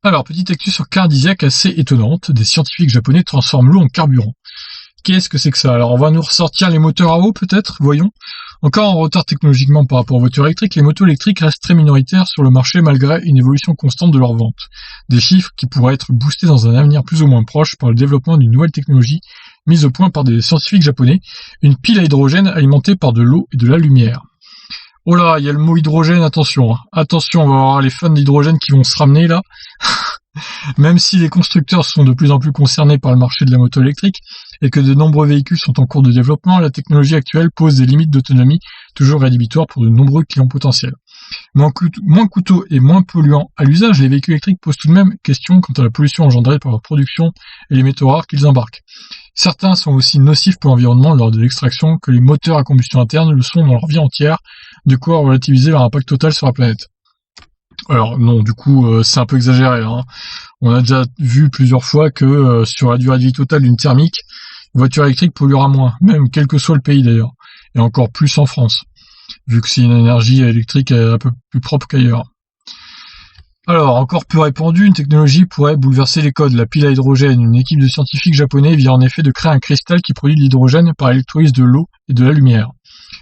Alors, petite actu sur Cardisiac assez étonnante, des scientifiques japonais transforment l'eau en carburant. Qu'est-ce que c'est que ça? Alors, on va nous ressortir les moteurs à eau, peut-être, voyons. Encore en retard technologiquement par rapport aux voitures électriques, les motos électriques restent très minoritaires sur le marché malgré une évolution constante de leur vente. Des chiffres qui pourraient être boostés dans un avenir plus ou moins proche par le développement d'une nouvelle technologie mise au point par des scientifiques japonais, une pile à hydrogène alimentée par de l'eau et de la lumière. Oh là, il y a le mot hydrogène, attention. Attention, on va avoir les fans d'hydrogène qui vont se ramener là. Même si les constructeurs sont de plus en plus concernés par le marché de la moto électrique et que de nombreux véhicules sont en cours de développement, la technologie actuelle pose des limites d'autonomie toujours rédhibitoires pour de nombreux clients potentiels. Moins coûteux et moins polluants à l'usage, les véhicules électriques posent tout de même question quant à la pollution engendrée par leur production et les métaux rares qu'ils embarquent. Certains sont aussi nocifs pour l'environnement lors de l'extraction que les moteurs à combustion interne le sont dans leur vie entière, de quoi relativiser leur impact total sur la planète. Alors non, du coup, c'est un peu exagéré. On a déjà vu plusieurs fois que sur la durée de vie totale d'une thermique, une voiture électrique polluera moins, même quel que soit le pays d'ailleurs, et encore plus en France, vu que c'est une énergie électrique un peu plus propre qu'ailleurs. Alors, encore plus répandue, une technologie pourrait bouleverser les codes. La pile à hydrogène. Une équipe de scientifiques japonais vient en effet de créer un cristal qui produit de l'hydrogène par électrolyse de l'eau et de la lumière.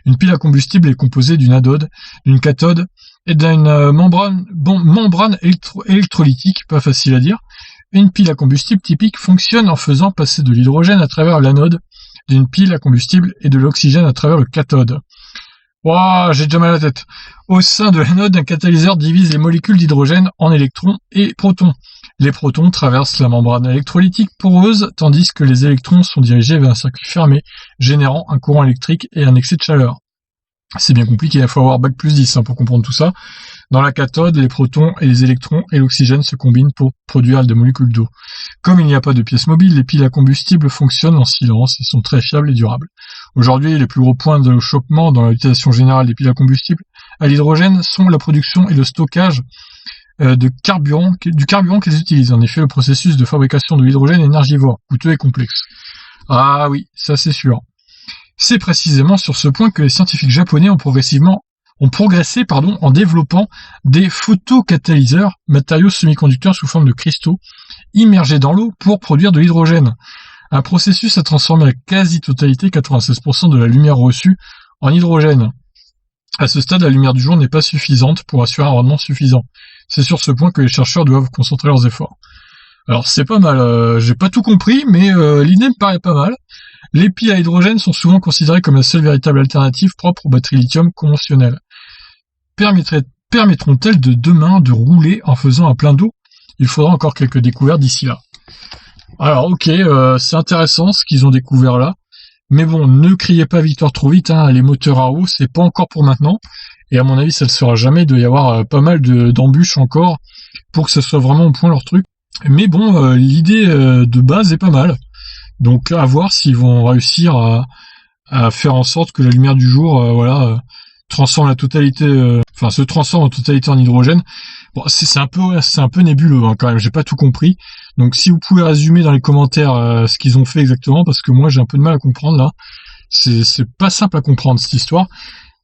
Une pile à combustible est composée d'une anode, d'une cathode et d'une membrane électrolytique, pas facile à dire. Une pile à combustible typique fonctionne en faisant passer de l'hydrogène à travers l'anode d'une pile à combustible et de l'oxygène à travers le cathode. Ouah, j'ai déjà mal à la tête. Au sein de l'anode, un catalyseur divise les molécules d'hydrogène en électrons et protons. Les protons traversent la membrane électrolytique poreuse, tandis que les électrons sont dirigés vers un circuit fermé, générant un courant électrique et un excès de chaleur. C'est bien compliqué, il faut avoir bac plus 10 pour comprendre tout ça. Dans la cathode, les protons et les électrons et l'oxygène se combinent pour produire des molécules d'eau. Comme il n'y a pas de pièces mobiles, les piles à combustible fonctionnent en silence et sont très fiables et durables. Aujourd'hui, les plus gros points de choppement dans l'utilisation générale des piles à combustible à l'hydrogène sont la production et le stockage du carburant qu'ils utilisent. En effet, le processus de fabrication de l'hydrogène est énergivore, coûteux et complexe. Ah oui, ça c'est sûr. C'est précisément sur ce point que les scientifiques japonais ont progressé en développant des photocatalyseurs, matériaux semi-conducteurs sous forme de cristaux, immergés dans l'eau pour produire de l'hydrogène. Un processus a transformé la quasi-totalité, 96% de la lumière reçue, en hydrogène. À ce stade, la lumière du jour n'est pas suffisante pour assurer un rendement suffisant. C'est sur ce point que les chercheurs doivent concentrer leurs efforts. Alors c'est pas mal, j'ai pas tout compris, mais l'idée me paraît pas mal. Les piles à hydrogène sont souvent considérées comme la seule véritable alternative propre aux batteries lithium conventionnelles. Permettront-elles de demain de rouler en faisant un plein d'eau? Il faudra encore quelques découvertes d'ici là. Alors ok, c'est intéressant ce qu'ils ont découvert là, mais bon, ne criez pas victoire trop vite, les moteurs à eau, c'est pas encore pour maintenant, et à mon avis ça ne sera jamais, il doit y avoir pas mal d'embûches encore pour que ce soit vraiment au point leur truc. Mais bon, l'idée de base est pas mal. Donc à voir s'ils vont réussir à faire en sorte que la lumière du jour transforme la totalité, se transforme en totalité en hydrogène. Bon, c'est un peu nébuleux quand même, j'ai pas tout compris. Donc si vous pouvez résumer dans les commentaires ce qu'ils ont fait exactement, parce que moi j'ai un peu de mal à comprendre là. C'est pas simple à comprendre cette histoire.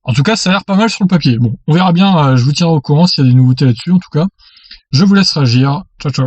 En tout cas, ça a l'air pas mal sur le papier. Bon, on verra bien, je vous tiendrai au courant s'il y a des nouveautés là-dessus en tout cas. Je vous laisse réagir. Ciao ciao.